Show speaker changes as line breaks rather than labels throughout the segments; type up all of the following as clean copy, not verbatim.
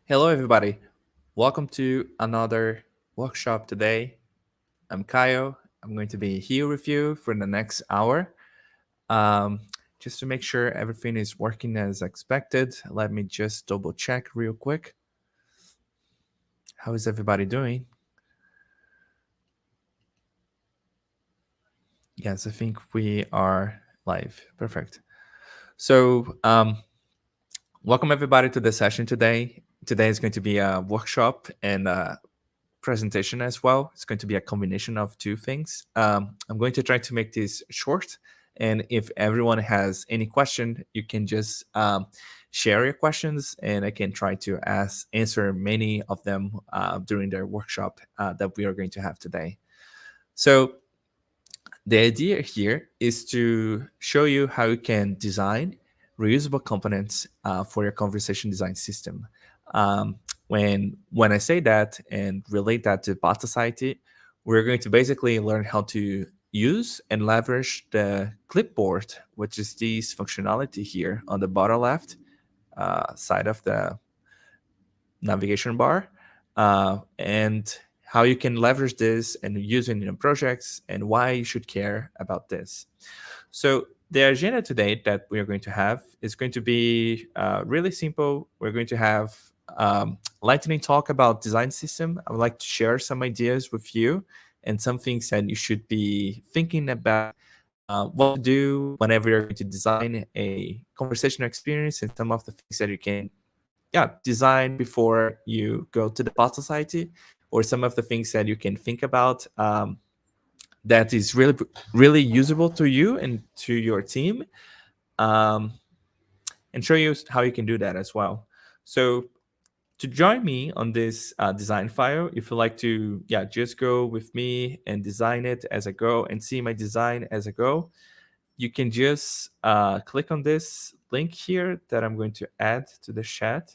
Hello, everybody. Welcome to another workshop today. I'm Kyle. I'm going to be here with you for the next hour. Um, just to make sure everything is working as expected, let me just double check real quick. How is everybody doing? Yes, I think we are live. Perfect. So, welcome everybody to the session today. Today is going to be a workshop and presentation as well. It's going to be a combination of two things. I'm going to try to make this short, and if everyone has any question, you can just share your questions, and I can try to answer many of them during the workshop that we are going to have today. So the idea here is to show you how you can design reusable components for your conversation design system. Um, when I say that and relate that to Botsociety, we're going to basically learn how to use and leverage the clipboard, which is this functionality here on the bottom left side of the navigation bar, and how you can leverage this and use it in your projects and why you should care about this. So the agenda today that we are going to have is going to be really simple. We're going to have lightning talk about design system. I would like to share some ideas with you and some things that you should be thinking about what to do whenever you're going to design a conversational experience and some of the things that you can design before you go to the bot society, or some of the things that you can think about that is really usable to you and to your team, um, and show you how you can do that as well. So to join me on this design file, if you like to just go with me and design it as I go and see my design as I go, you can just click on this link here that I'm going to add to the chat.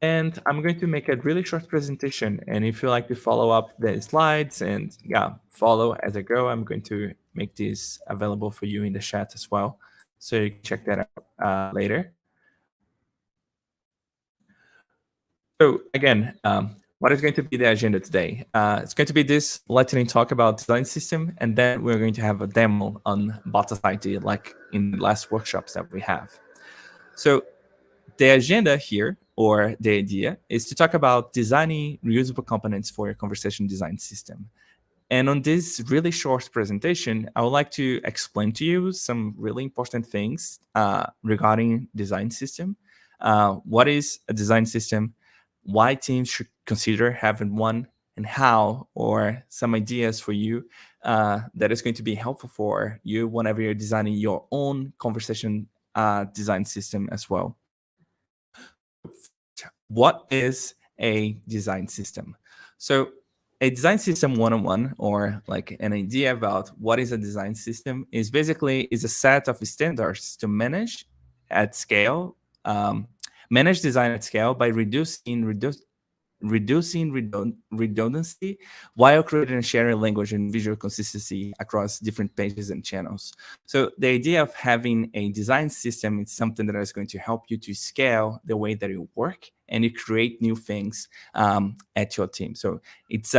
And I'm going to make a really short presentation. And if you like to follow up the slides and follow as I go, I'm going to make this available for you in the chat as well. So you can check that out later. So again, what is going to be the agenda today? It's going to be this lightning talk about design system, and then we're going to have a demo on Botsociety, like in the last workshops that we have. So the agenda here, or the idea, is to talk about designing reusable components for your conversation design system. And on this really short presentation, I would like to explain to you some really important things regarding design system. What is a design system? Why teams should consider having one, and how, or some ideas for you that is going to be helpful for you whenever you're designing your own conversation design system as well. What is a design system? So a design system 101, or like an idea about what is a design system, is basically is a set of standards to manage at scale, manage design at scale by reducing redundancy while creating a shared language and visual consistency across different pages and channels. So the idea of having a design system is something that is going to help you to scale the way that you work and you create new things at your team. So it's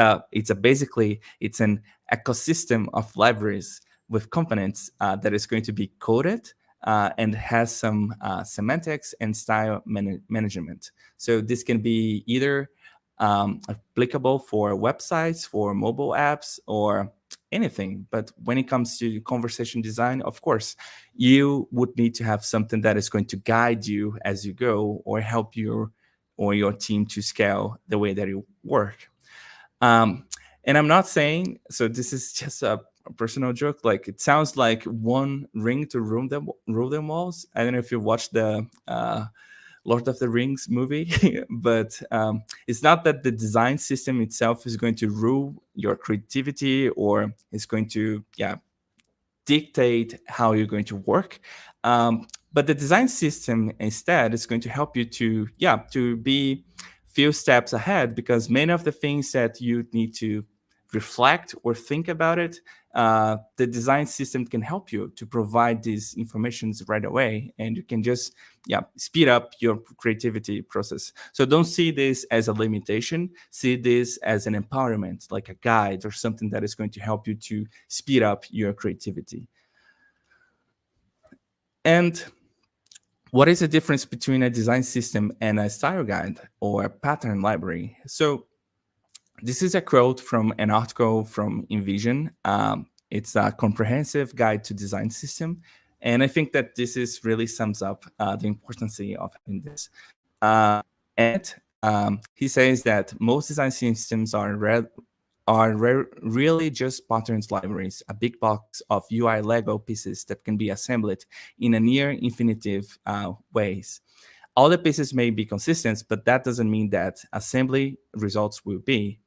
basically it's an ecosystem of libraries with components that is going to be coded and has some semantics and style management. So this can be either applicable for websites, for mobile apps, or anything. But when it comes to conversation design, of course, you would need to have something that is going to guide you as you go, or help you or your team to scale the way that you work. And I'm not saying, so this is just a personal joke. Like, it sounds like one ring to rule them walls. I don't know if you watched the Lord of the Rings movie, but it's not that the design system itself is going to rule your creativity or is going to dictate how you're going to work. But the design system instead is going to help you to be few steps ahead, because many of the things that you need to reflect or think about it, the design system can help you to provide these informations right away, and you can just speed up your creativity process. So don't see this as a limitation, see this as an empowerment, like a guide or something that is going to help you to speed up your creativity. And what is the difference between a design system and a style guide or a pattern library? So this is a quote from an article from Envision. It's a comprehensive guide to design system. And I think that this is really sums up the importance of having this. And he says that most design systems really just patterns libraries, a big box of UI Lego pieces that can be assembled in a near infinitive ways. All the pieces may be consistent, but that doesn't mean that assembly results will be.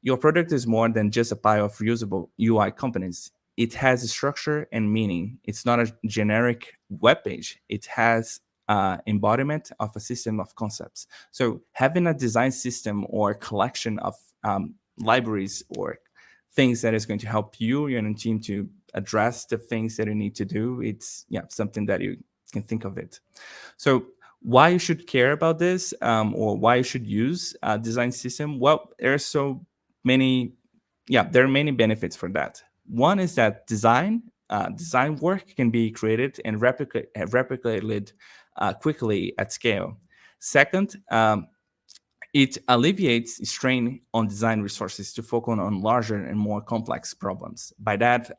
Your product is more than just a pile of reusable UI components. It has a structure and meaning. It's not a generic web page. It has embodiment of a system of concepts. So having a design system or collection of libraries or things that is going to help you and your team to address the things that you need to do, it's something that you can think of it. So why you should care about this, or why you should use a design system? Well, there are many benefits for that. One is that design work can be created and replicated quickly at scale. Second, it alleviates strain on design resources to focus on larger and more complex problems. By that,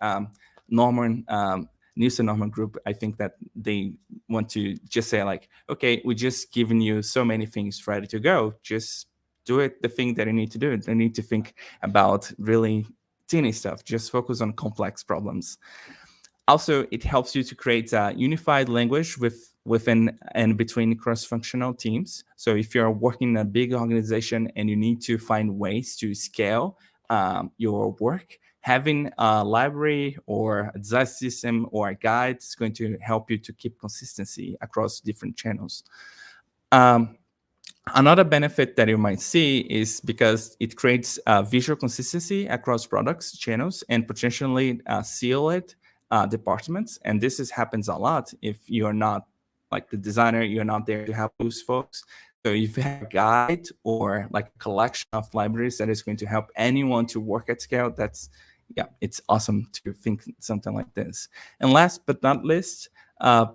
Nielsen Norman Group, I think that they want to just say like, okay, we're just giving you so many things ready to go. Just do it, the thing that you need to do. You need to think about really teeny stuff. Just focus on complex problems. Also, it helps you to create a unified language within and between cross-functional teams. So if you're working in a big organization and you need to find ways to scale your work, having a library or a design system or a guide is going to help you to keep consistency across different channels. Another benefit that you might see is because it creates visual consistency across products, channels, and potentially sealed departments. And happens a lot if you're not like the designer, you're not there to help those folks. So if you have a guide or like a collection of libraries that is going to help anyone to work at scale, it's awesome to think something like this. And last but not least,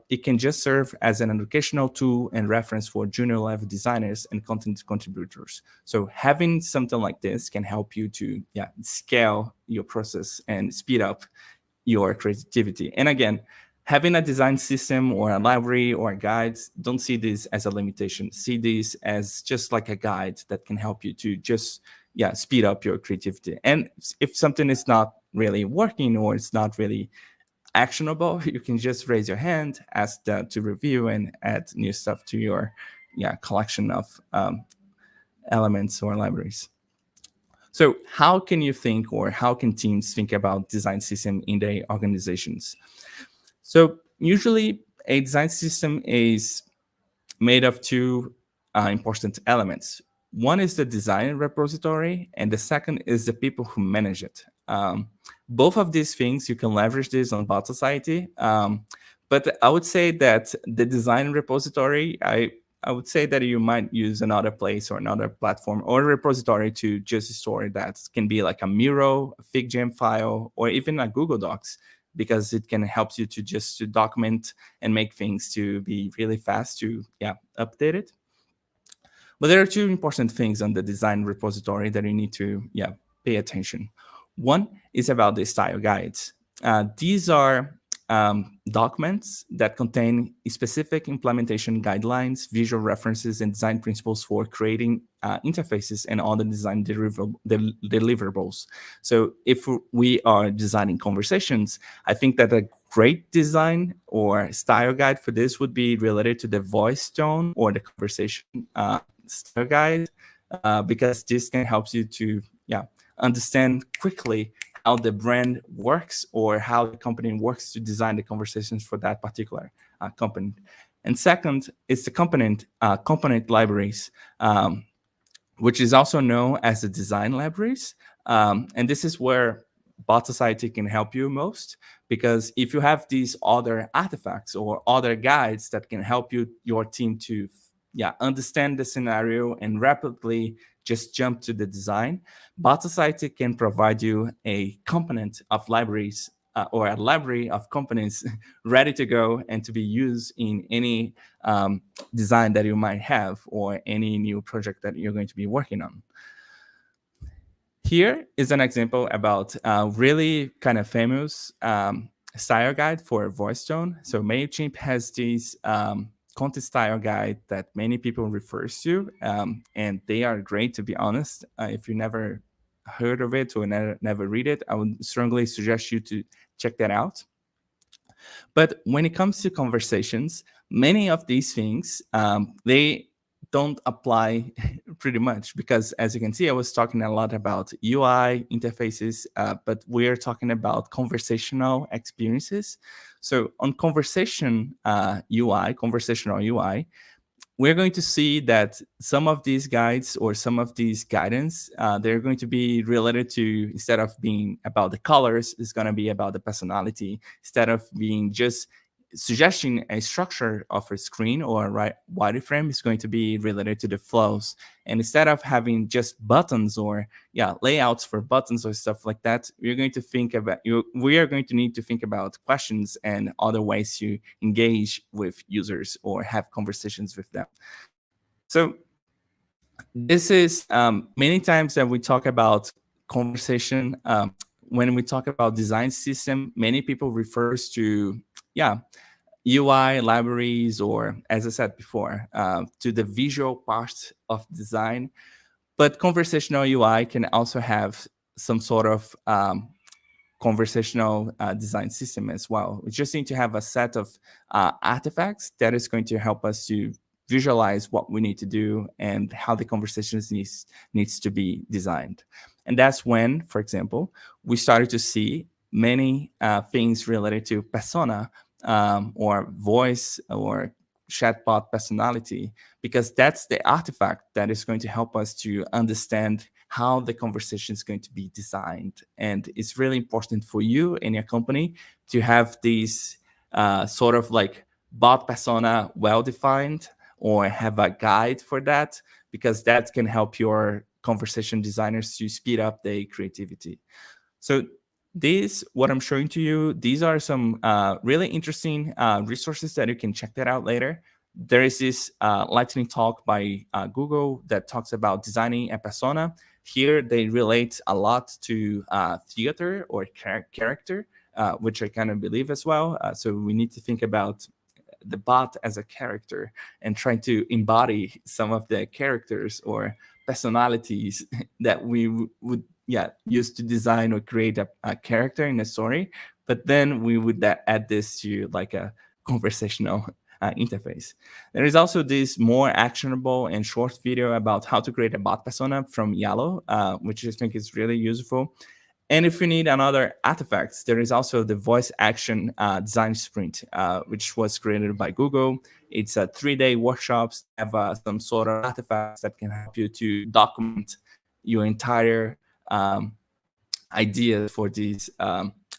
it can just serve as an educational tool and reference for junior level designers and content contributors. So having something like this can help you to scale your process and speed up your creativity. And again, having a design system or a library or a guide, don't see this as a limitation. See this as just like a guide that can help you to just speed up your creativity. And if something is not really working or it's not really actionable, you can just raise your hand, ask to review, and add new stuff to your collection of elements or libraries. So how can you think, or how can teams think about design system in their organizations? So usually a design system is made of two important elements. One is the design repository, and the second is the people who manage it. Both of these things, you can leverage this on Botsociety. But I would say that the design repository, I would say that you might use another place or another platform or a repository to just store that. Can be like a Miro, a FigJam file, or even a Google Docs, because it can help you to document and make things to be really fast to update it. But there are two important things on the design repository that you need to pay attention. One is about the style guides. These are documents that contain specific implementation guidelines, visual references, and design principles for creating interfaces and other design deliverables. So if we are designing conversations, I think that a great design or style guide for this would be related to the voice tone or the conversation style guide, because this can help you to understand quickly how the brand works or how the company works to design the conversations for that particular company. And second is the component libraries, which is also known as the design libraries. And this is where Botsociety can help you most, because if you have these other artifacts or other guides that can help your team to understand the scenario and rapidly just jump to the design, Botsociety can provide you a component of libraries or a library of components ready to go and to be used in any design that you might have or any new project that you're going to be working on. Here is an example about a really kind of famous style guide for voice tone. So MailChimp has this content style guide that many people refers to, and they are great, to be honest. If you never heard of it or never read it, I would strongly suggest you to check that out. But when it comes to conversations, many of these things, they don't apply pretty much, because as you can see, I was talking a lot about UI interfaces, but we're talking about conversational experiences. So on conversational UI, we're going to see that some of these guides or some of these guidance, they're going to be related to, instead of being about the colors, it's going to be about the personality. Instead of being just suggesting a structure of a screen or a wireframe, is going to be related to the flows. And instead of having just buttons or layouts for buttons or stuff like that, we are going to need to think about questions and other ways to engage with users or have conversations with them. So this is many times that we talk about conversation. When we talk about design system, many people refers to UI libraries, or as I said before, to the visual part of design. But conversational UI can also have some sort of conversational design system as well. We just need to have a set of artifacts that is going to help us to visualize what we need to do and how the conversations needs to be designed. And that's when, for example, we started to see many things related to persona, or voice or chatbot personality, because that's the artifact that is going to help us to understand how the conversation is going to be designed. And it's really important for you and your company to have these sort of like bot persona well defined, or have a guide for that, because that can help your conversation designers to speed up their creativity. So what I'm showing to you, these are some really interesting resources that you can check that out later. There is this lightning talk by Google that talks about designing a persona. Here they relate a lot to theater or character, which I kind of believe as well. So we need to think about the bot as a character and trying to embody some of the characters or personalities that we would use to design or create a character in a story. But then we would add this to like a conversational interface. There is also this more actionable and short video about how to create a bot persona from Yellow, which I think is really useful. And if you need another artifacts, there is also the voice action design sprint, which was created by Google. It's a 3-day workshops, have some sort of artifacts that can help you to document your entire ideas for these,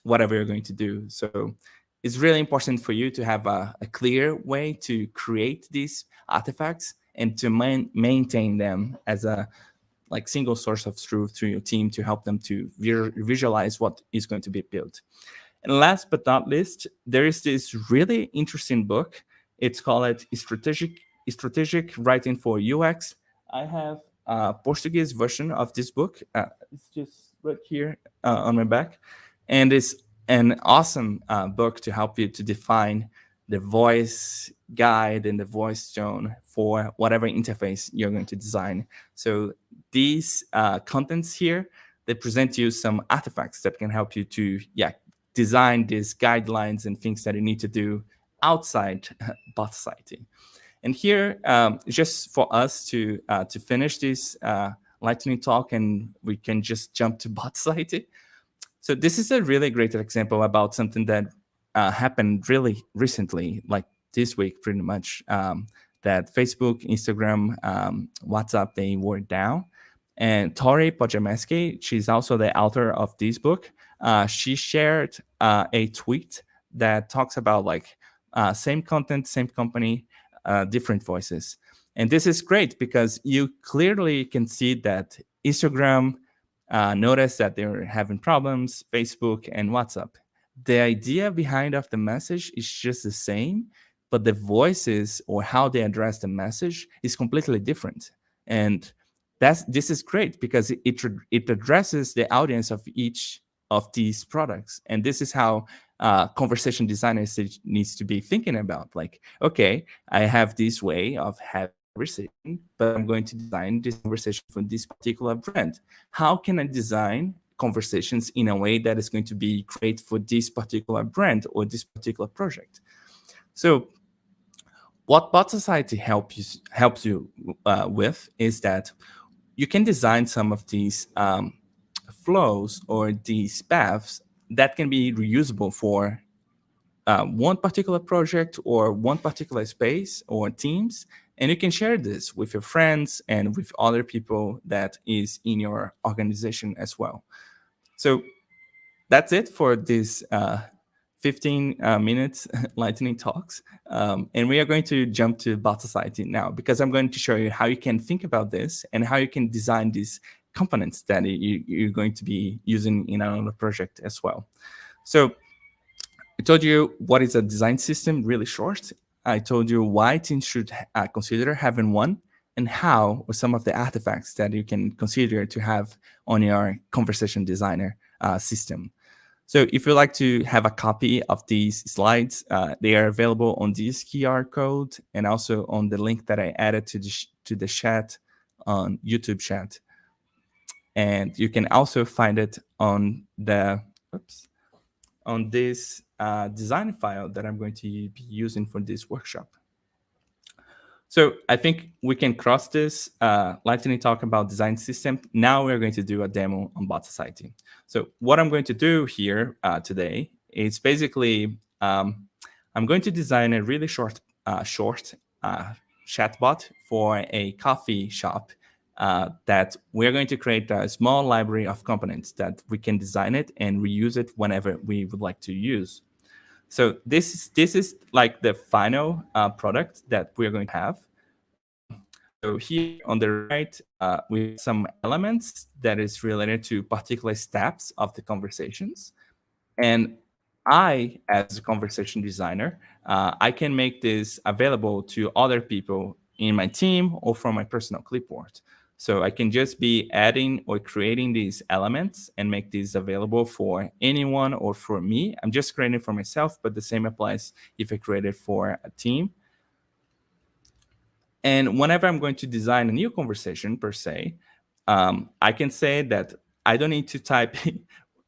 whatever you're going to do. So it's really important for you to have a clear way to create these artifacts and to maintain them as a single source of truth to your team, to help them to visualize what is going to be built. And last but not least, there is this really interesting book. It's called Strategic Writing for UX. I have a Portuguese version of this book. It's just right here on my back. And it's an awesome book to help you to define the voice guide and the voice tone for whatever interface you're going to design. So these contents here, they present you some artifacts that can help you to design these guidelines and things that you need to do outside Botsociety. And here, just for us to finish this lightning talk, and we can just jump to Botsociety. So this is a really great example about something that happened really recently, like this week, pretty much, that Facebook, Instagram, WhatsApp, they were down. And Tori Podjamesky, she's also the author of this book. She shared a tweet that talks about like same content, same company, different voices. And this is great because you clearly can see that Instagram noticed that they're having problems, Facebook and WhatsApp. The idea behind of the message is just the same, but the voices or how they address the message is completely different. And this is great because it addresses the audience of each of these products, and this is how conversation designers needs to be thinking about. Like, okay, I have this way of having conversation, but I'm going to design this conversation for this particular brand. How can I design conversations in a way that is going to be great for this particular brand or this particular project? So what Botsociety helps you with is that you can design some of these flows or these paths that can be reusable for one particular project or one particular space or teams, and you can share this with your friends and with other people that is in your organization as well. So that's it for this 15 minutes lightning talks. And we are going to jump to Botsociety now, because I'm going to show you how you can think about this and how you can design these components that you're going to be using in another project as well. So I told you what is a design system really short. I told you why teams should consider having one, and how, or some of the artifacts that you can consider to have on your conversation designer system. So if you'd like to have a copy of these slides, they are available on this QR code and also on the link that I added to the chat on YouTube chat. And you can also find it on the on this design file that I'm going to be using for this workshop. So I think we can cross this lightning talk about design system. Now we're going to do a demo on Botsociety. So what I'm going to do here today is basically I'm going to design a really short chatbot for a coffee shop that we're going to create a small library of components that we can design it and reuse it whenever we would like to use. So this is like the final product that we're going to have. So here on the right, we have some elements that is related to particular steps of the conversations. And I, as a conversation designer, I can make this available to other people in my team or from my personal clipboard. So I can just be adding or creating these elements and make these available for anyone or for me. I'm just creating for myself, but the same applies if I create it for a team. And whenever I'm going to design a new conversation per se, I can say that I don't need to type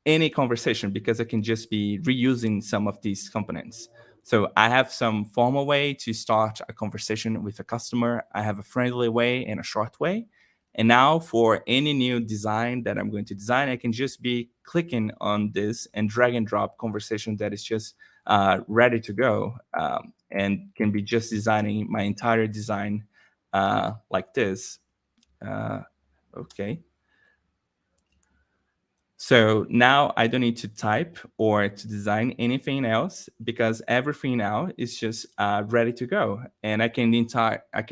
any conversation because I can just be reusing some of these components. So I have some formal way to start a conversation with a customer. I have a friendly way and a short way. And now for any new design that I'm going to design, I can just be clicking on this and drag and drop conversation that is just ready to go, and can be just designing my entire design like this. Okay. So now I don't need to type or to design anything else because everything now is just ready to go, and I can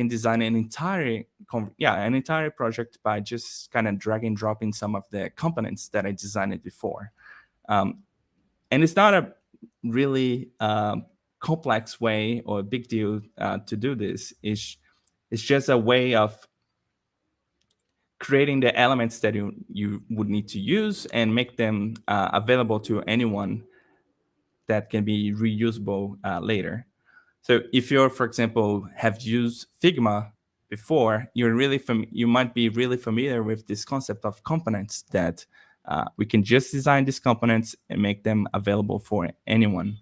design an entire project by just kind of drag and dropping some of the components that I designed before. And it's not a really complex way or a big deal to do this. It's just a way of creating the elements that you would need to use and make them available to anyone that can be reusable later. So if you're, for example, have used Figma before, you might be really familiar with this concept of components that we can just design these components and make them available for anyone.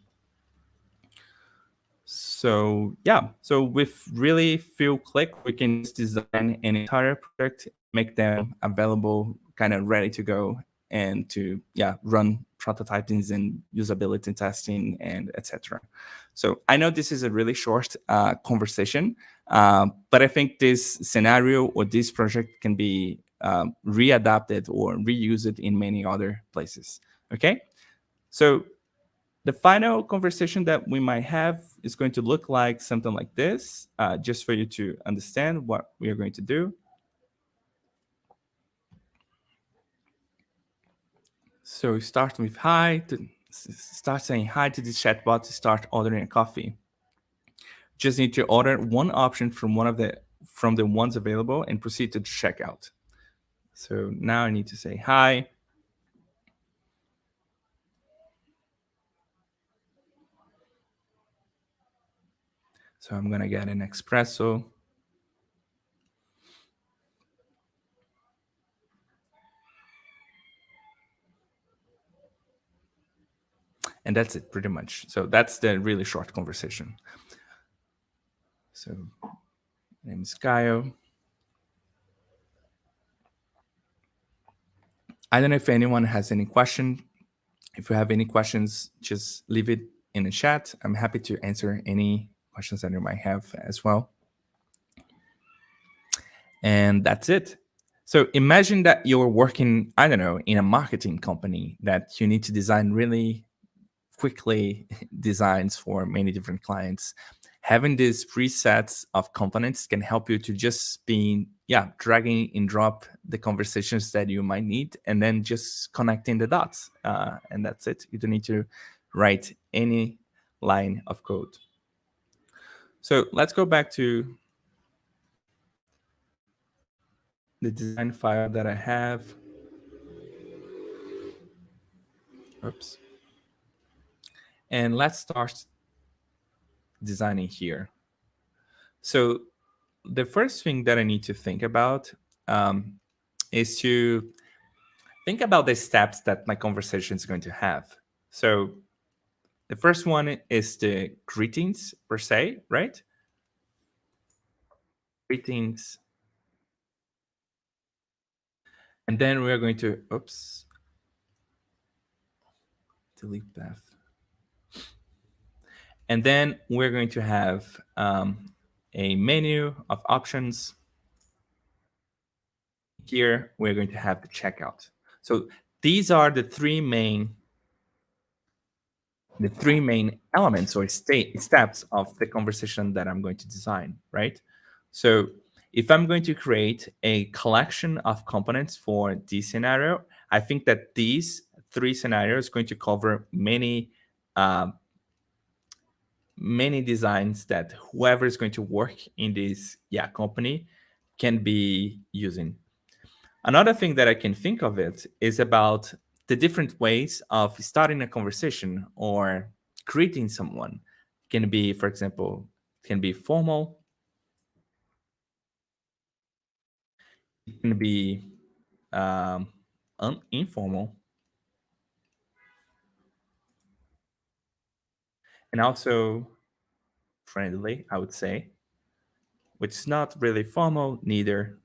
So yeah, so with really few clicks, we can just design an entire project, make them available, kind of ready to go, and to run prototyping and usability testing and etc. So I know this is a really short conversation, but I think this scenario or this project can be readapt it or reuse it in many other places. Okay, so the final conversation that we might have is going to look like something like this, just for you to understand what we are going to do. So start with hi, start saying hi to the chatbot to start ordering a coffee. Just need to order one option from from the ones available and proceed to the checkout. So now I need to say hi. So I'm gonna get an espresso. And that's it pretty much. So that's the really short conversation. So name is Kyle. I don't know if anyone has any question. If you have any questions, just leave it in the chat. I'm happy to answer any questions that you might have as well. And that's it. So imagine that you're working, I don't know, in a marketing company that you need to design really quickly designs for many different clients. Having these presets of components can help you to just be, dragging and drop the conversations that you might need, and then just connecting the dots. And that's it. You don't need to write any line of code. So let's go back to the design file that I have. Oops. And let's start designing here. So the first thing that I need to think about is to think about the steps that my conversation is going to have. So the first one is the greetings per se, right? Greetings. And then we are going to, oops, delete path. And then we're going to have a menu of options. Here, we're going to have the checkout. So these are the three main elements or steps of the conversation that I'm going to design, right? So if I'm going to create a collection of components for this scenario, I think that these three scenarios are going to cover many designs that whoever is going to work in this company can be using. Another thing that I can think of it is about the different ways of starting a conversation or greeting someone. Can be, for example, can be formal. It can be informal, and also friendly, I would say, which is not really formal, neither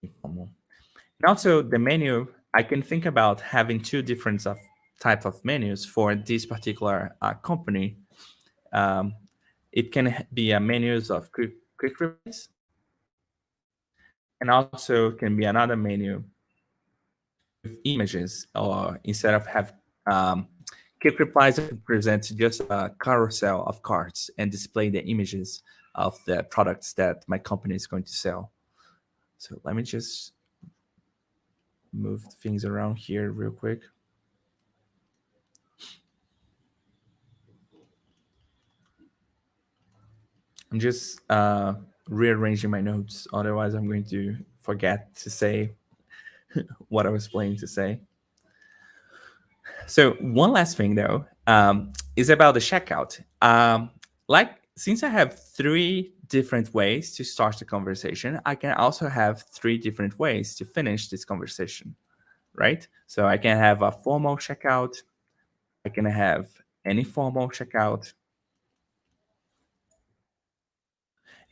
informal. And also the menu, I can think about having two different type of menus for this particular company. It can be a menus of quick replies, and also can be another menu with images, or instead of have quick replies, I can present just a carousel of cards and display the images of the products that my company is going to sell. So let me just move things around here real quick. I'm just rearranging my notes. Otherwise, I'm going to forget to say what I was planning to say. So one last thing, though, is about the checkout. Since I have three different ways to start the conversation, I can also have three different ways to finish this conversation, right? So I can have a formal checkout. I can have an informal checkout.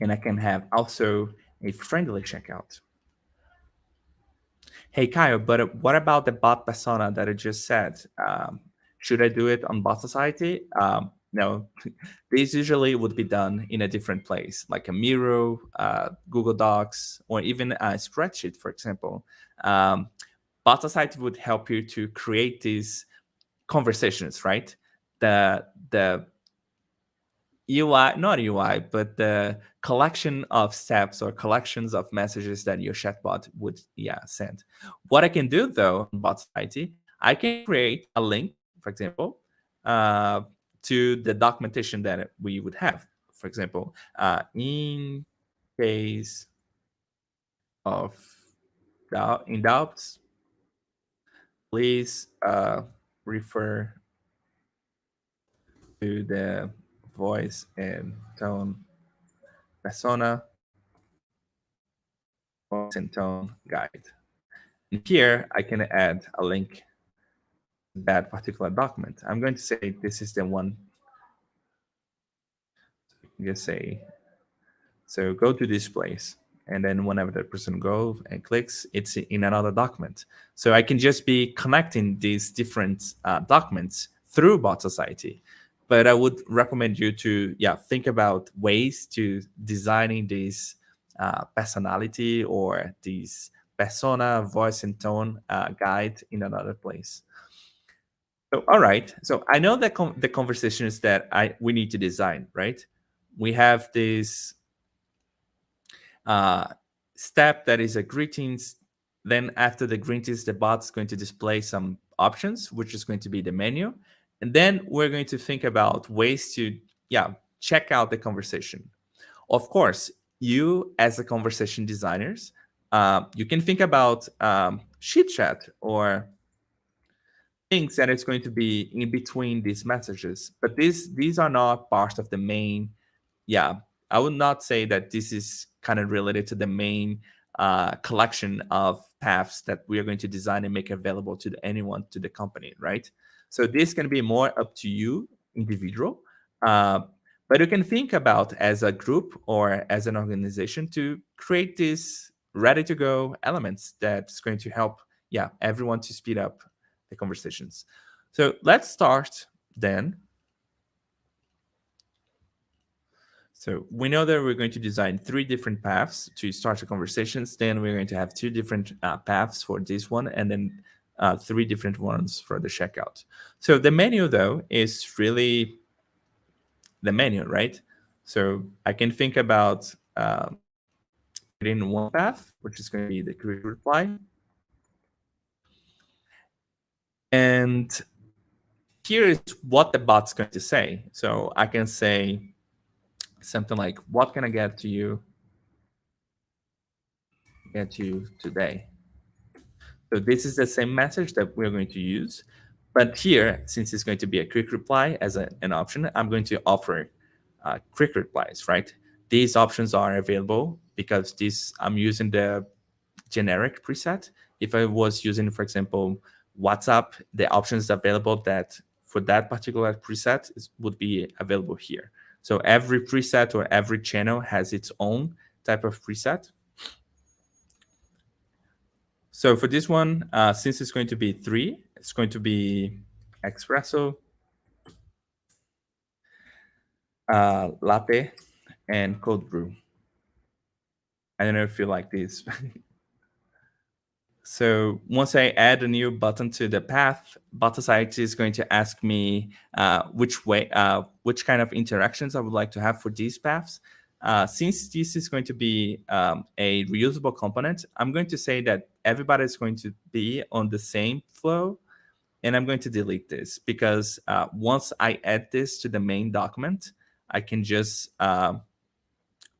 And I can have also a friendly checkout. Hey, Kyle, but what about the bot persona that I just said? Should I do it on Botsociety? No, these usually would be done in a different place, like a Miro, Google Docs, or even a spreadsheet, for example. Um, Botsociety would help you to create these conversations, right? The UI, not UI, but the collection of steps or collections of messages that your chatbot would, yeah, send. What I can do though in Botsociety, I can create a link, for example, uh, to the documentation that we would have. For example, in case of in doubts, please refer to the voice and tone persona voice and tone guide. And here I can add a link to that particular document. I'm going to say this is the one. Just say, so go to this place. And then whenever the person goes and clicks, it's in another document. So I can just be connecting these different documents through Bot Society. But I would recommend you to, yeah, think about ways to designing this personality or these persona, voice and tone guide in another place. So, all right. So I know that the conversations that we need to design, right? We have this uh, step that is a greetings. Then after the greetings, the bot's going to display some options, which is going to be the menu. And then we're going to think about ways to, yeah, check out the conversation. Of course, you as a conversation designers, you can think about sheet chat or things that it's going to be in between these messages, but these are not part of the main. Yeah, I would not say that this is kind of related to the main collection of paths that we are going to design and make available to anyone to the company, right? So this can be more up to you, individual, uh, but you can think about as a group or as an organization to create these ready to go elements that's going to help, yeah, everyone to speed up the conversations. So let's start then. So we know that we're going to design 3 different paths to start the conversations. Then we're going to have 2 different paths for this one, and then 3 different ones for the checkout. So the menu, though, is really the menu, right? So I can think about creating one path, which is going to be the quick reply. And here is what the bot's going to say. So I can say something like, what can I get you today? So this is the same message that we're going to use. But here, since it's going to be a quick reply as an option, I'm going to offer quick replies, right? These options are available because I'm using the generic preset. If I was using, for example, WhatsApp, the options available that for that particular preset would be available here. So every preset or every channel has its own type of preset. So for this one, since it's going to be 3, it's going to be espresso, latte, and cold brew. I don't know if you like these. So once I add a new button to the path, Botsociety is going to ask me which kind of interactions I would like to have for these paths. Since this is going to be a reusable component, I'm going to say that everybody is going to be on the same flow, and I'm going to delete this because once I add this to the main document, I can just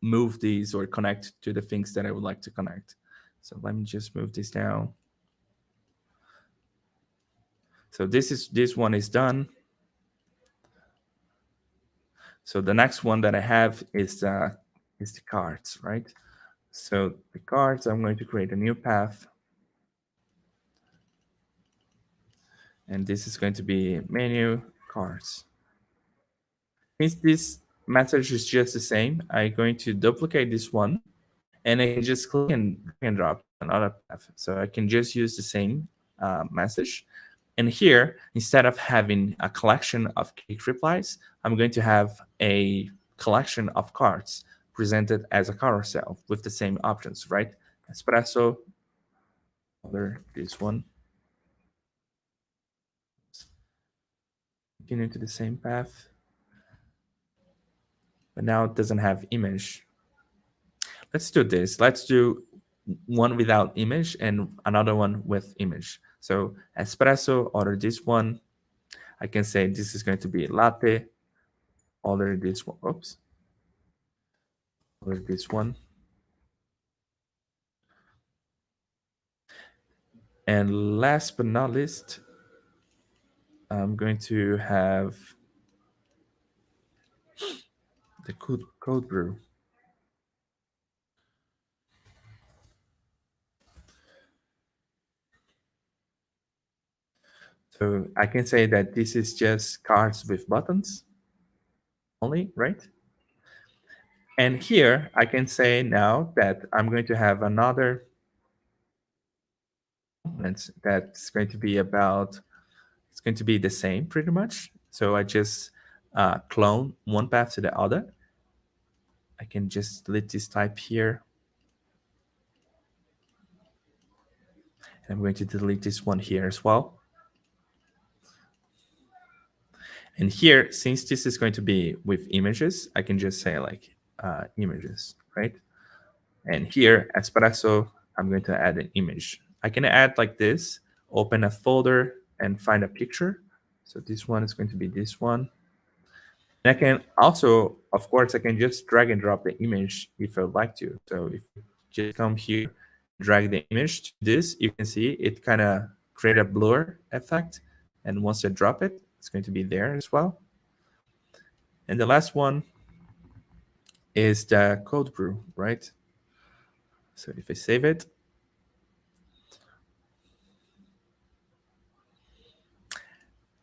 move these or connect to the things that I would like to connect. So let me just move this down. So this one is done. So the next one that I have is the cards, right? So the cards, I'm going to create a new path. And this is going to be menu cards. Since this message is just the same, I'm going to duplicate this one, and I can just click and drop another path. So I can just use the same message, And here, instead of having a collection of quick replies, I'm going to have a collection of cards presented as a carousel with the same options, right? Espresso, other this one, continue to the same path, but now it doesn't have image. Let's do this. Let's do one without image and another one with image. So espresso, order this one. I can say this is going to be latte, order this one. Oops, order this one. And last but not least, I'm going to have the code brew. So I can say that this is just cards with buttons only, right? And here I can say now that I'm going to have another component that's going to be about, it's going to be the same pretty much. So I just clone one path to the other. I can just delete this type here. And I'm going to delete this one here as well. And here, since this is going to be with images, I can just say like images, right? And here, espresso, I'm going to add an image. I can add like this, open a folder and find a picture. So this one is going to be this one. And I can also, of course, I can just drag and drop the image if I would like to. So if you just come here, drag the image to this, you can see it kind of create a blur effect. And once I drop it, it's going to be there as well. And the last one is the code brew, right? So if I save it,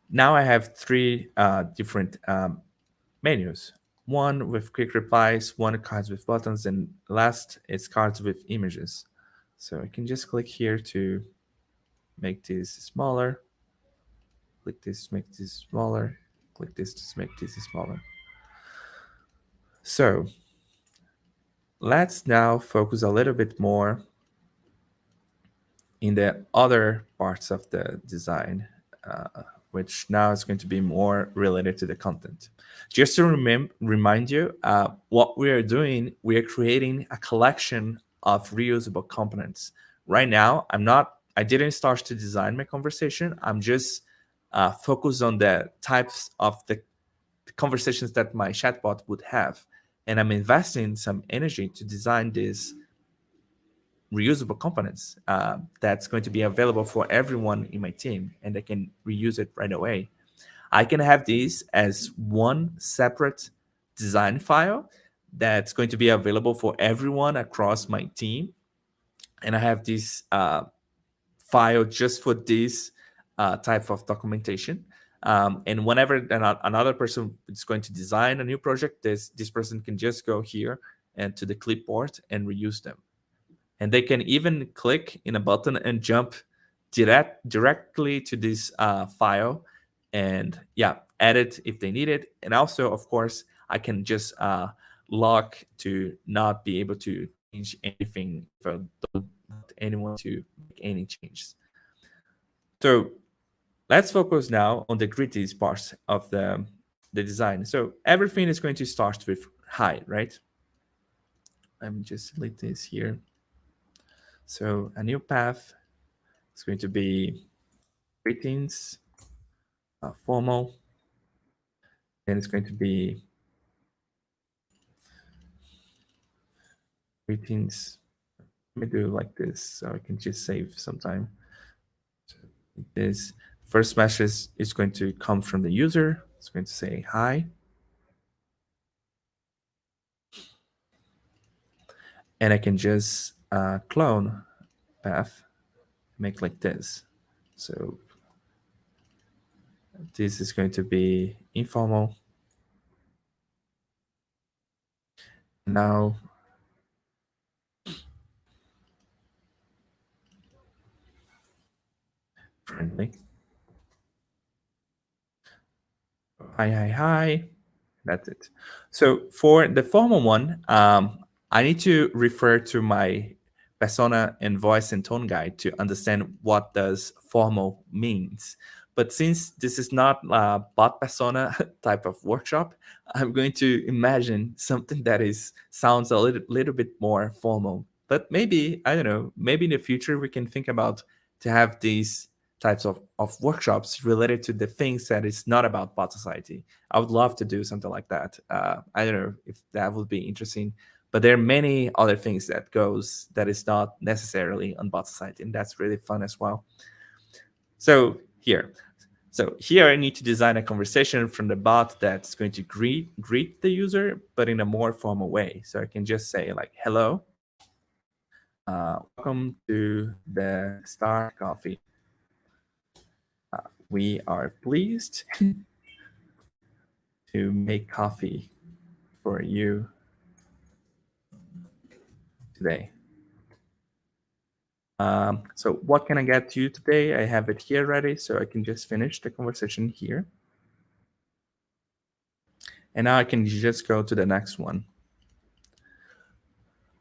now I have three different menus. One with quick replies, one cards with buttons, and last is cards with images. So I can just click here to make this smaller. Click this, make this smaller. Click this to make this smaller. So let's now focus a little bit more in the other parts of the design, which now is going to be more related to the content. Just to remind you, what we are doing, we are creating a collection of reusable components. Right now, I didn't start to design my conversation. I'm just focused on the types of the conversations that my chatbot would have. And I'm investing some energy to design this reusable components that's going to be available for everyone in my team, and they can reuse it right away. I can have these as one separate design file that's going to be available for everyone across my team. And I have this file just for this type of documentation. And whenever another person is going to design a new project, this person can just go here and to the clipboard and reuse them. And they can even click in a button and jump directly to this file and add it if they need it. And also, of course, I can just lock to not be able to change anything if I don't want anyone to make any changes. So let's focus now on the gritty parts of the design. So everything is going to start with hi, right? Let me just delete this here. So a new path is going to be greetings, formal. Then it's going to be greetings. Let me do it like this so I can just save some time. So like this first message is going to come from the user. It's going to say hi. And I can just clone path, make like this. So this is going to be informal. Now friendly. Hi, hi, hi. That's it. So for the formal one, I need to refer to my persona and voice and tone guide to understand what does formal means. But since this is not a bot persona type of workshop, I'm going to imagine something that is sounds a little bit more formal. But maybe, I don't know, maybe in the future we can think about to have these types of workshops related to the things that is not about bot society. I would love to do something like that. I don't know if that would be interesting, but there are many other things that goes that is not necessarily on bot society, and that's really fun as well. So here, I need to design a conversation from the bot that's going to greet the user, but in a more formal way. So I can just say like, "Hello, welcome to the Star Coffee. We are pleased to make coffee for you today. So what can I get to you today? I have it here ready, so I can just finish the conversation here. And now I can just go to the next one.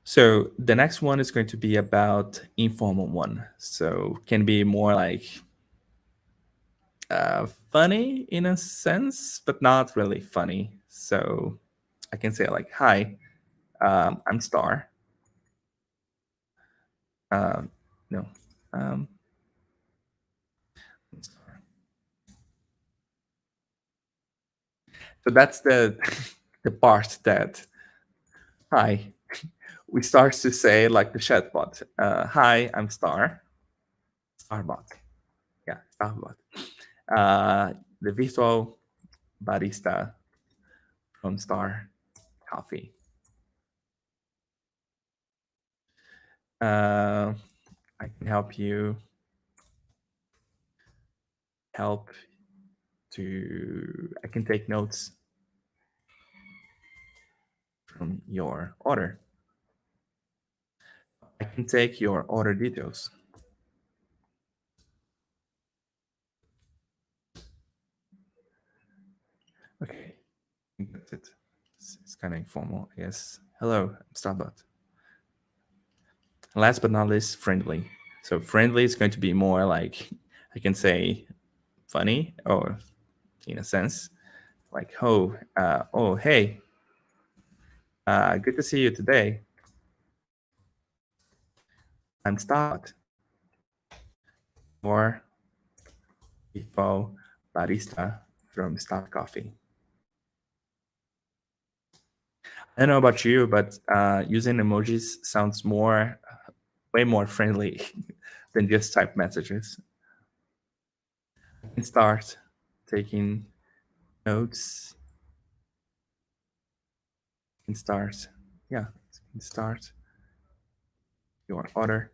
So the next one is going to be about informal one. So can be more like funny in a sense, but not really funny. So I can say like, "Hi, I'm Star." Um, no, um, I'm Star. So that's the the part that hi. We start to say like the chatbot. Hi, I'm Star. Starbot. Yeah, Starbot. The virtual barista from Star Coffee. Uh, I can help you help I can take notes from your order. I can take your order details. Okay, I think that's it. It's kind of informal, I guess. Hello, I'm Starbot. Last but not least, friendly. So friendly is going to be more like I can say funny or in a sense like oh hey, good to see you today. I'm Starbot or Ifo barista from Star Coffee. I don't know about you, but using emojis sounds way more friendly than just type messages. I can start taking notes. Can start, yeah, can start your order.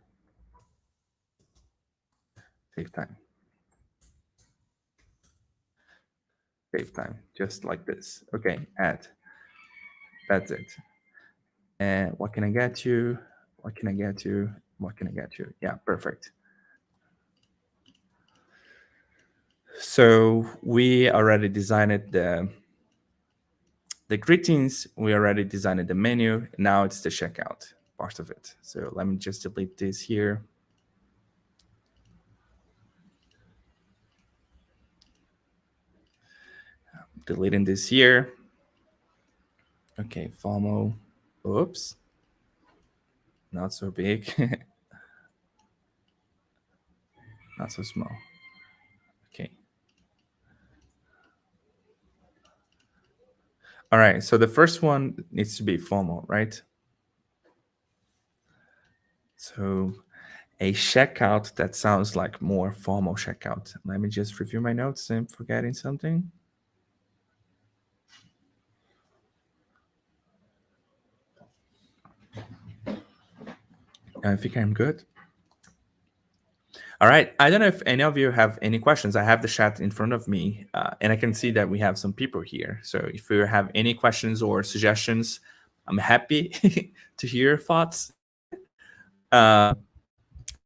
Save time. Save time, just like this. Okay, add. That's it. And what can I get you? What can I get you? What can I get you? Yeah, perfect. So we already designed the greetings. We already designed the menu. Now it's the checkout part of it. So let me just delete this here. Deleting this here. Okay, FOMO. Oops. Not so big. Not so small. Okay. All right. So the first one needs to be formal, right? So a checkout that sounds like more formal checkout. Let me just review my notes. I'm forgetting something. I think I'm good. All right. I don't know if any of you have any questions. I have the chat in front of me, and I can see that we have some people here. So if you have any questions or suggestions, I'm happy to hear your thoughts. Uh,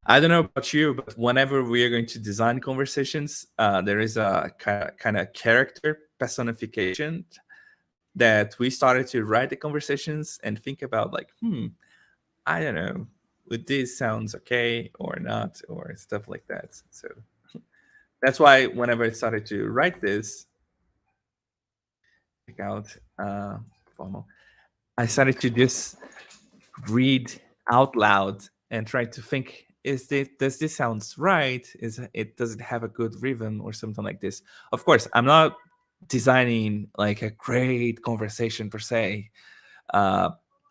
I don't know about you, but whenever we are going to design conversations, there is a kind of character personification that we started to write the conversations and think about like, I don't know, would this sounds okay or not, or stuff like that. So that's why whenever I started to write this, check out formal, I started to just read out loud and try to think, is this, does this sounds right, is it, does it have a good rhythm or something like this. Of course I'm not designing like a great conversation per se, uh,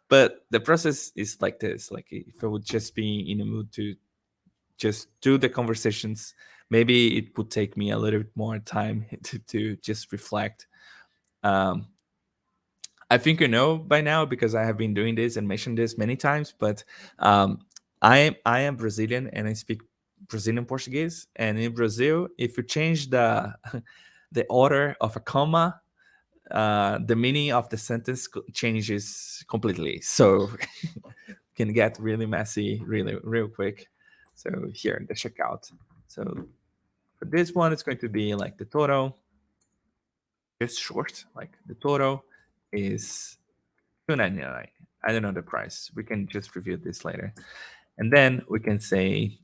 but the process is like this. Like if I would just be in a mood to just do the conversations, maybe it would take me a little bit more time to just reflect. um, I think you know by now because I have been doing this and mentioned this many times. But um, I am Brazilian and I speak Brazilian Portuguese. And in Brazil, if you change the the order of a comma, the meaning of the sentence changes completely. So can get really messy, really real quick. So here the checkout. So for this one, it's going to be like the total, just short. Like the total is 299. I don't know the price. We can just review this later. And then we can say,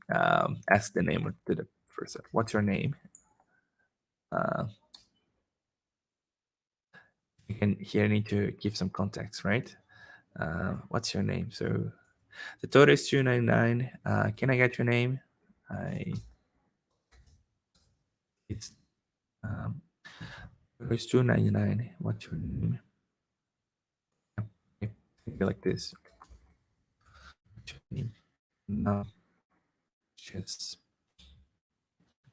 ask the name to the person. What's your name? Uh, you can here need to give some context, right? What's your name? So the total is 299. Can I get your name? I it's it's 299. What's your name? Okay, like this. What's your name? No, just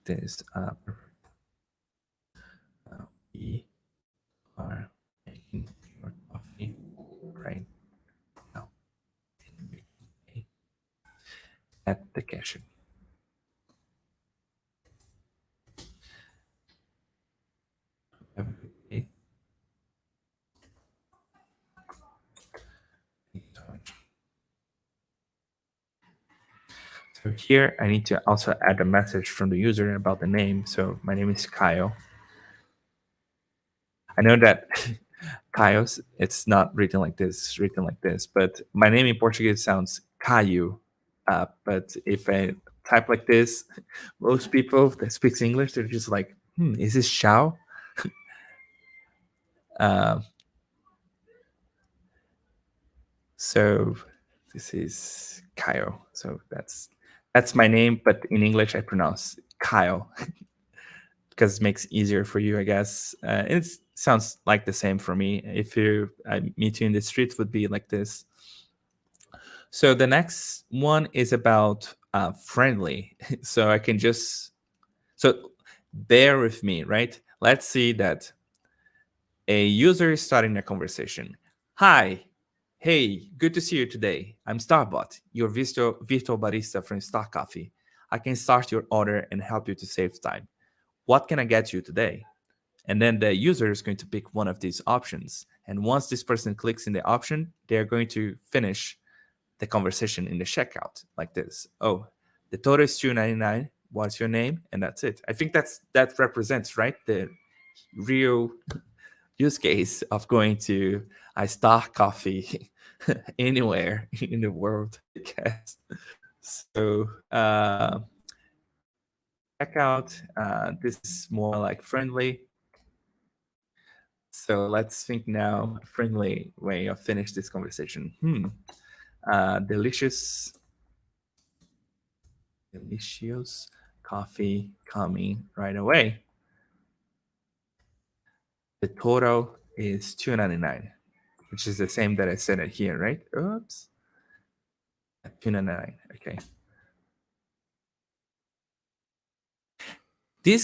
this. We are making your coffee right now at the cashier. Have a good day. So here I need to also add a message from the user about the name. So my name is Kyle. I know that Kaios, it's not written like this, it's written like this, but my name in Portuguese sounds Caio. But if I type like this, most people that speaks English, they're just like, is this Xiao? Uh, so this is Kyle. So that's my name, but in English I pronounce Kyle because it makes easier for you, I guess. It sounds like the same for me. If you I meet you in the street, would be like this. So the next one is about friendly. So I can just so bear with me, right? Let's see that a user is starting a conversation. Hi, hey, good to see you today. I'm Starbot, your virtual barista from Star Coffee. I can start your order and help you to save time. What can I get you today? And then the user is going to pick one of these options. And once this person clicks in the option, they're going to finish the conversation in the checkout like this. Oh, the total is 299. What's your name? And that's it. I think that represents, right, the real use case of going to a Star Coffee anywhere in the world, I guess. So checkout. This is more like friendly. So let's think now, a friendly way of finish this conversation. Delicious coffee coming right away. The total is 299, which is the same that I said it here, right? Oops. 299. Okay. This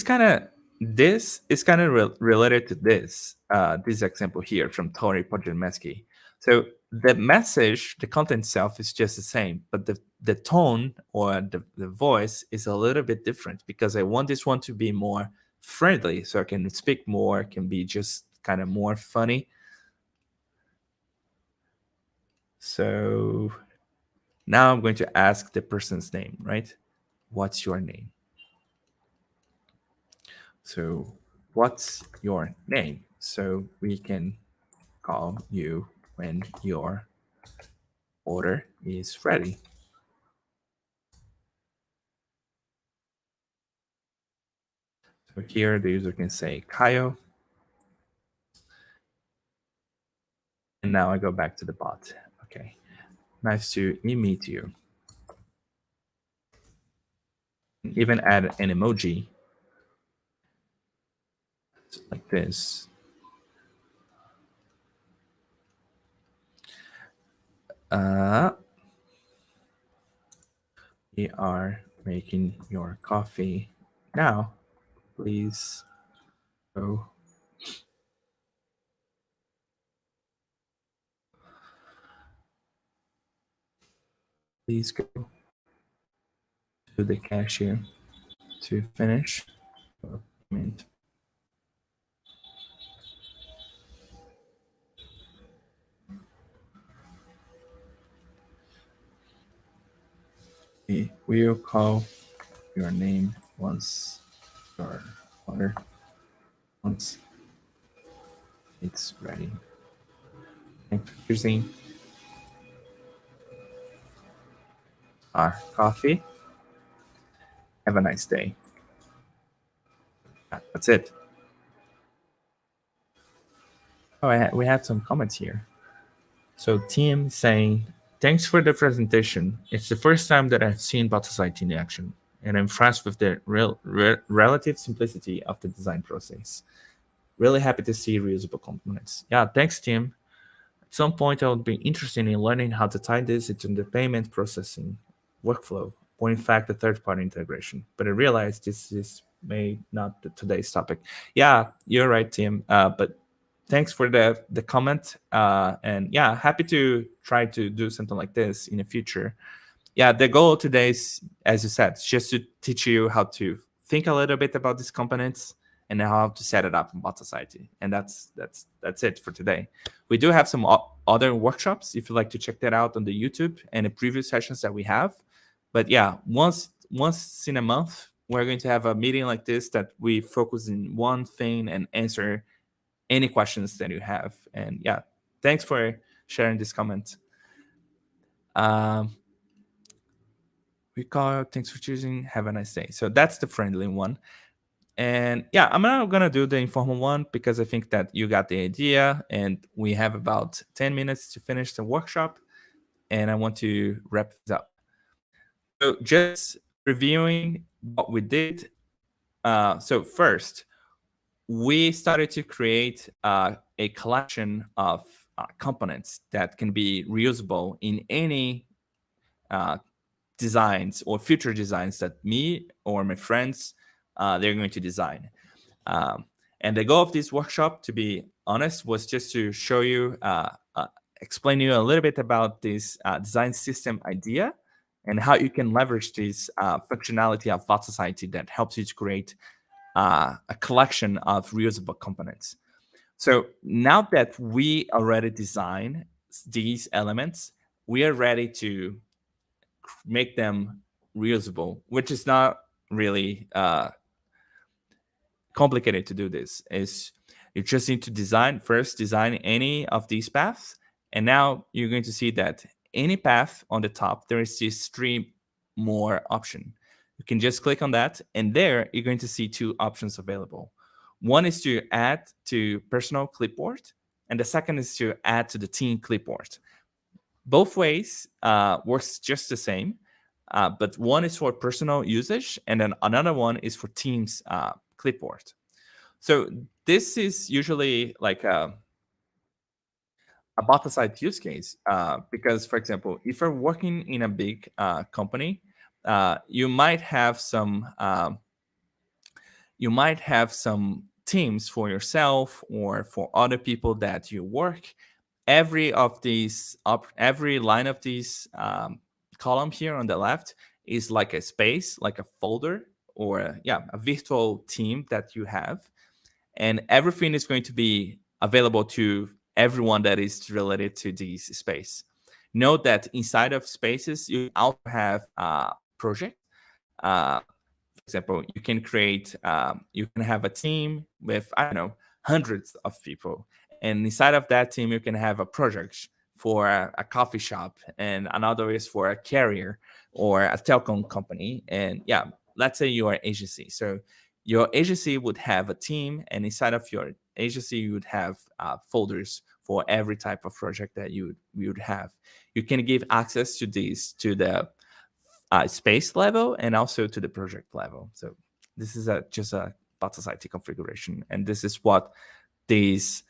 is kind of related to this example here from Tori Podjemski. So the message, the content itself is just the same, but the tone or the voice is a little bit different because I want this one to be more friendly, so I can speak more, can be just kind of more funny. So now I'm going to ask the person's name, right? What's your name? So what's your name? So we can call you when your order is ready. So here the user can say Kyle, and now I go back to the bot. Okay, nice to meet you. Even add an emoji like this. Uh, we are making your coffee now. Please go. Please go to the cashier to finish your payment. We will call your name once your order once it's ready. Thanks for choosing our coffee. Have a nice day. That's it. Oh, we have some comments here. So Tim saying, thanks for the presentation. It's the first time that I've seen Botsociety in action, and I'm impressed with the relative simplicity of the design process. Really happy to see reusable components. Yeah, thanks, Tim. At some point, I would be interested in learning how to tie this into the payment processing workflow, or in fact, the third-party integration. But I realized this is may not today's topic. Yeah, you're right, Tim. But thanks for the comment. And yeah, happy to try to do something like this in the future. Yeah, the goal today is, as you said, just to teach you how to think a little bit about these components and how to set it up in Botsociety. And that's it for today. We do have some other workshops if you'd like to check that out on the YouTube and the previous sessions that we have. But yeah, once in a month, we're going to have a meeting like this that we focus in one thing and answer any questions that you have. And yeah, thanks for sharing this comment. Um, we call thanks for choosing. Have a nice day. So that's the friendly one. And yeah, I'm not gonna do the informal one because I think that you got the idea, and we have about 10 minutes to finish the workshop, and I want to wrap this up. So just reviewing what we did. So first, we started to create a collection of components that can be reusable in any uh, designs or future designs that me or my friends they're going to design. Um, and the goal of this workshop, to be honest, was just to show you, explain you a little bit about this design system idea and how you can leverage this functionality of Botsociety that helps you to create a collection of reusable components. So now that we already design these elements, we are ready to make them reusable, which is not really complicated to do this. Is you just need to design any of these paths, and now you're going to see that any path on the top there is this three more option. You can just click on that, and there you're going to see two options available. One is to add to personal clipboard, and the second is to add to the team clipboard. Both ways works just the same, but one is for personal usage, and then another one is for teams clipboard. So this is usually like a Botsociety use case because, for example, if you're working in a big company, you might have some teams for yourself or for other people that you work. Every line of these column here on the left is like a space, like a folder, or a virtual team that you have, and everything is going to be available to everyone that is related to this space. Note that inside of spaces, you also have project. Uh, example, you can create, you can have a team with, I don't know, hundreds of people. And inside of that team, you can have a project for a coffee shop, and another is for a carrier or a telecom company. And yeah, let's say you are an agency. So your agency would have a team, and inside of your agency, you would have folders for every type of project that you would have. You can give access to these to the space level and also to the project level. So this is just a Botsociety configuration, and this is what these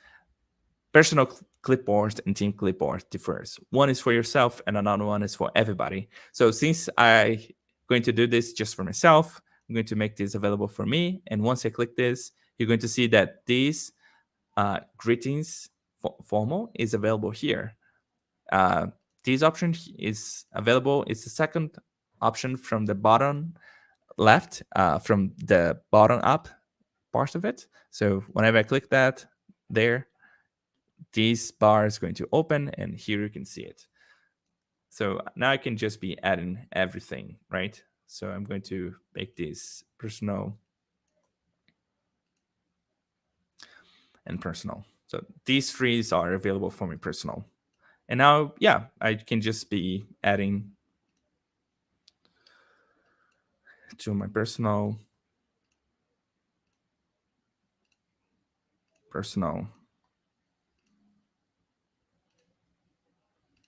personal clipboard and team clipboard differs. One is for yourself and another one is for everybody. So since I'm going to do this just for myself, I'm going to make this available for me. And once I click this, you're going to see that this greetings formal is available here. This option is available. It's the second option from the bottom left, from the bottom up part of it. So whenever I click that there, this bar is going to open, and here you can see it. So now I can just be adding everything, right? So I'm going to make this personal and personal. So these three are available for me personal. And now, yeah, I can just be adding to my personal,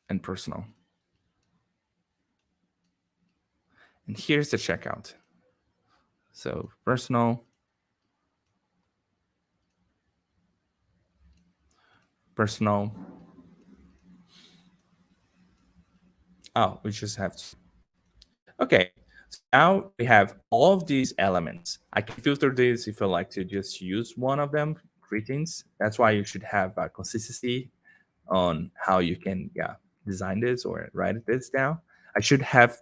and personal. And here's the checkout. So personal, oh, we just have to. Okay, so now we have all of these elements. I can filter this if I like to just use one of them, greetings. That's why you should have consistency on how you can design this or write this down. I should have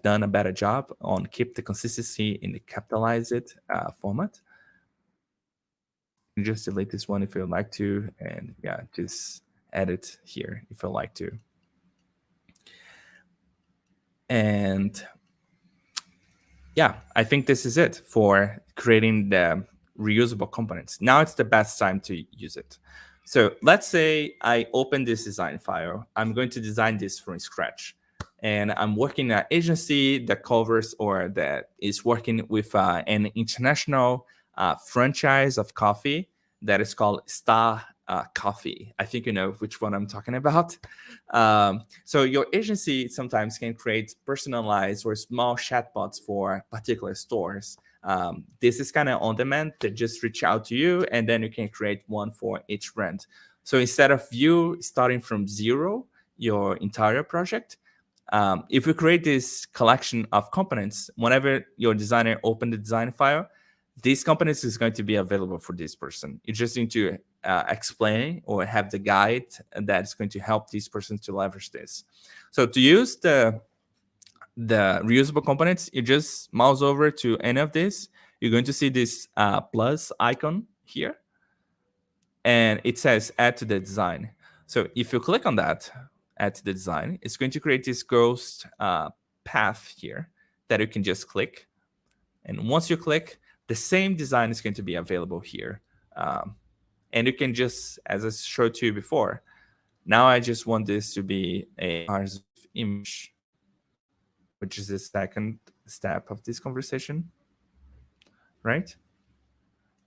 done a better job on keep the consistency in the capitalized format. You just delete this one if you like to, and just edit here if you like to. And yeah, I think this is it for creating the reusable components. Now it's the best time to use it. So let's say I open this design file. I'm going to design this from scratch. And I'm working at an agency that covers or that is working with an international franchise of coffee that is called Star Coffee. I think you know which one I'm talking about. So your agency sometimes can create personalized or small chatbots for particular stores. This is kind of on demand. They just reach out to you, and then you can create one for each brand. So instead of you starting from zero your entire project, if you create this collection of components, whenever your designer open the design file, these components is going to be available for this person. You just need to explain or have the guide that's going to help these persons to leverage this. So to use the reusable components, you just mouse over to any of this. You're going to see this plus icon here, and it says add to the design. So if you click on that, add to the design, it's going to create this ghost path here that you can just click. And once you click, the same design is going to be available here. And you can just, as I showed to you before, now I just want this to be a image, which is the second step of this conversation, right?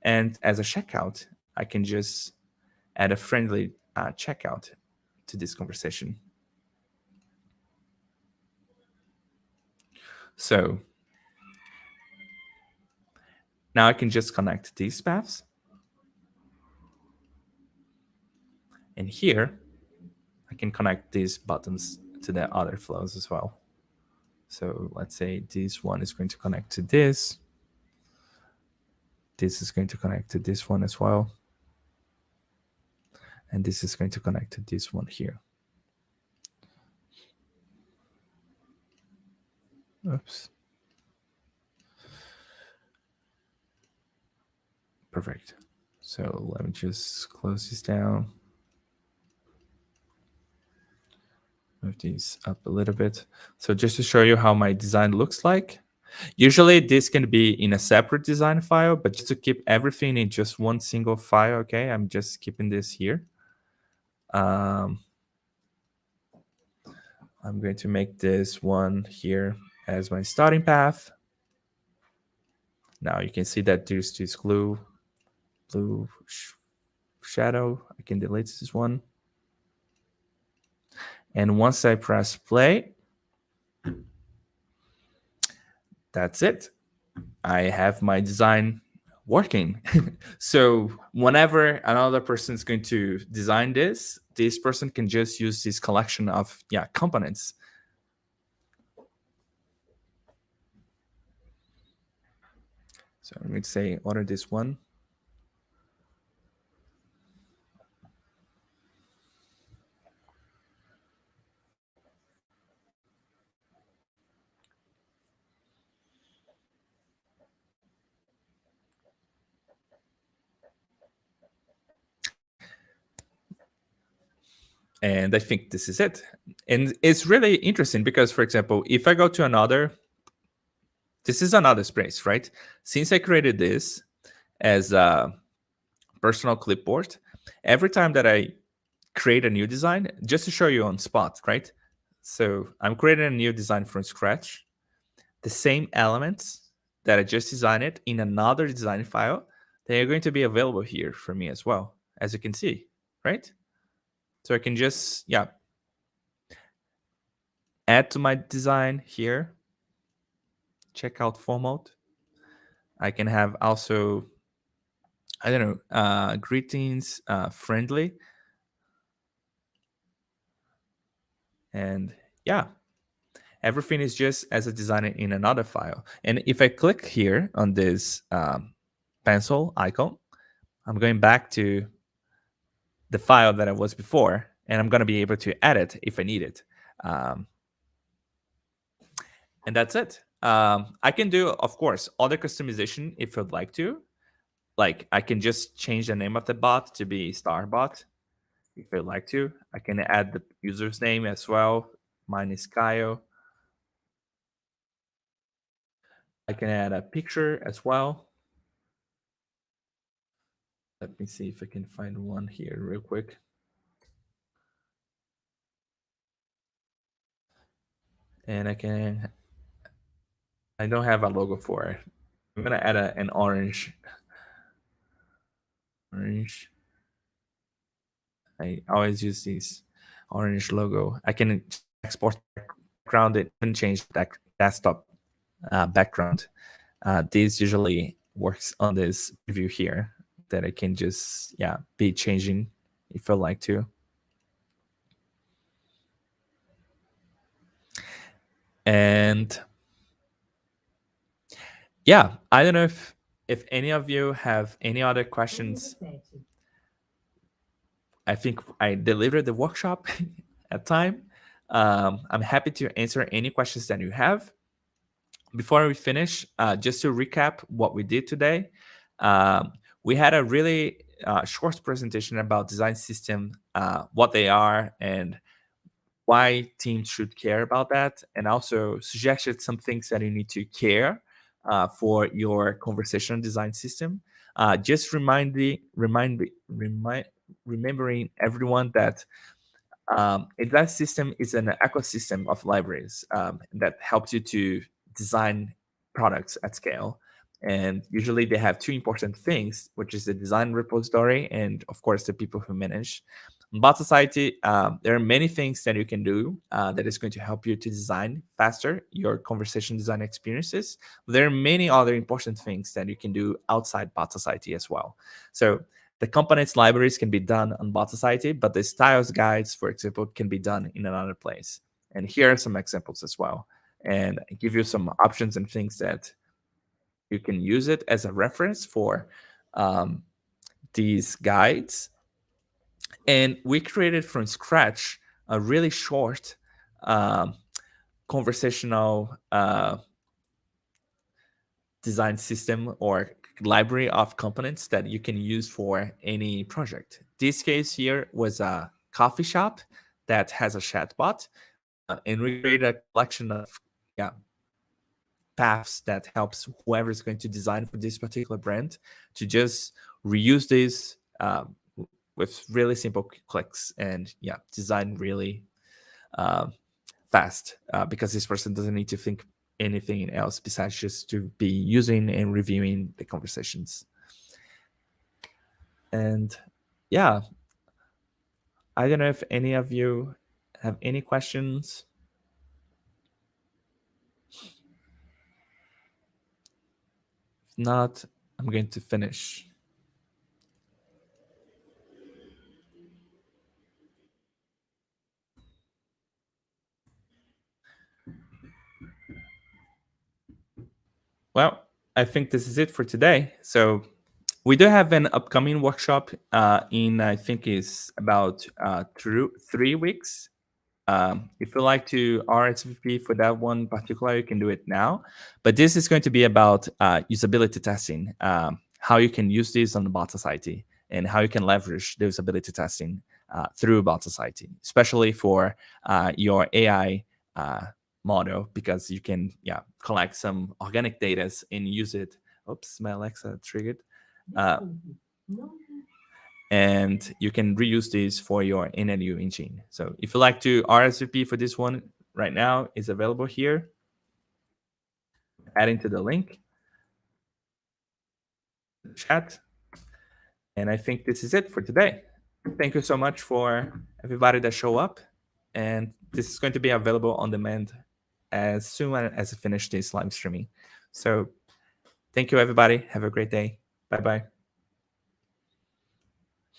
And as a checkout, I can just add a friendly checkout to this conversation. So now I can just connect these paths. And here, I can connect these buttons to the other flows as well. So let's say this one is going to connect to this. This is going to connect to this one as well. And this is going to connect to this one here. Oops. Perfect. So let me just close this down. Move these up a little bit. So just to show you how my design looks like, usually this can be in a separate design file, but just to keep everything in just one single file, okay, I'm just keeping this here. Um, I'm going to make this one here as my starting path. Now you can see that there's this blue shadow. I can delete this one. And once I press play, that's it. I have my design working. So whenever another person is going to design this person can just use this collection of components. So I'm going to say order this one. And I think this is it. And it's really interesting because, for example, if I go to another, this is another space, right? Since I created this as a personal clipboard, every time that I create a new design, just to show you on spot, right? So I'm creating a new design from scratch. The same elements that I just designed it in another design file, they are going to be available here for me as well, as you can see, right? So I can just, add to my design here, check out format. I can have also, I don't know, greetings, friendly. And yeah, everything is just as a designer in another file. And if I click here on this pencil icon, I'm going back to the file that I was before, and I'm going to be able to edit if I need it. Um, and that's it. I can do, of course, other customization if I'd like to. Like I can just change the name of the bot to be Starbot if I'd like to. I can add the user's name as well. Mine is Kyle. I can add a picture as well. Let me see if I can find one here real quick. And I don't have a logo for it. I'm gonna add an orange. I always use this orange logo. I can export background it and change that desktop background. This usually works on this preview here that I can just be changing if I like to. And yeah, I don't know if any of you have any other questions. I think I delivered the workshop at time. I'm happy to answer any questions that you have. Before we finish, just to recap what we did today, we had a really short presentation about design system, what they are, and why teams should care about that, and also suggested some things that you need to care for your conversational design system. Just remembering everyone that that system is an ecosystem of libraries that helps you to design products at scale. And usually they have two important things, which is the design repository and, of course, the people who manage. In Botsociety, there are many things that you can do that is going to help you to design faster your conversation design experiences. There are many other important things that you can do outside Botsociety as well. So the components libraries can be done on Botsociety, but the styles guides, for example, can be done in another place. And here are some examples as well. And I give you some options and things that you can use it as a reference for these guides. And we created from scratch a really short conversational design system or library of components that you can use for any project. This case here was a coffee shop that has a chatbot, and we create a collection of paths that helps whoever's going to design for this particular brand to just reuse this with really simple clicks and design really um, fast, because this person doesn't need to think anything else besides just to be using and reviewing the conversations. And yeah, I don't know if any of you have any questions. If not, I'm going to finish. Well, I think this is it for today. So we do have an upcoming workshop in, I think, is about 3 weeks. If you like to RSVP for that one particular, you can do it now. But this is going to be about usability testing, how you can use this on the Botsociety, and how you can leverage the usability testing through Botsociety, especially for your AI model, because you can collect some organic data and use it. Oops, my Alexa triggered. And you can reuse this for your NLU engine. So if you like to RSVP for this one right now, it's available here. Adding to the link, chat. And I think this is it for today. Thank you so much for everybody that show up. And this is going to be available on demand as soon as I finish this live streaming. So thank you, everybody. Have a great day. Bye-bye.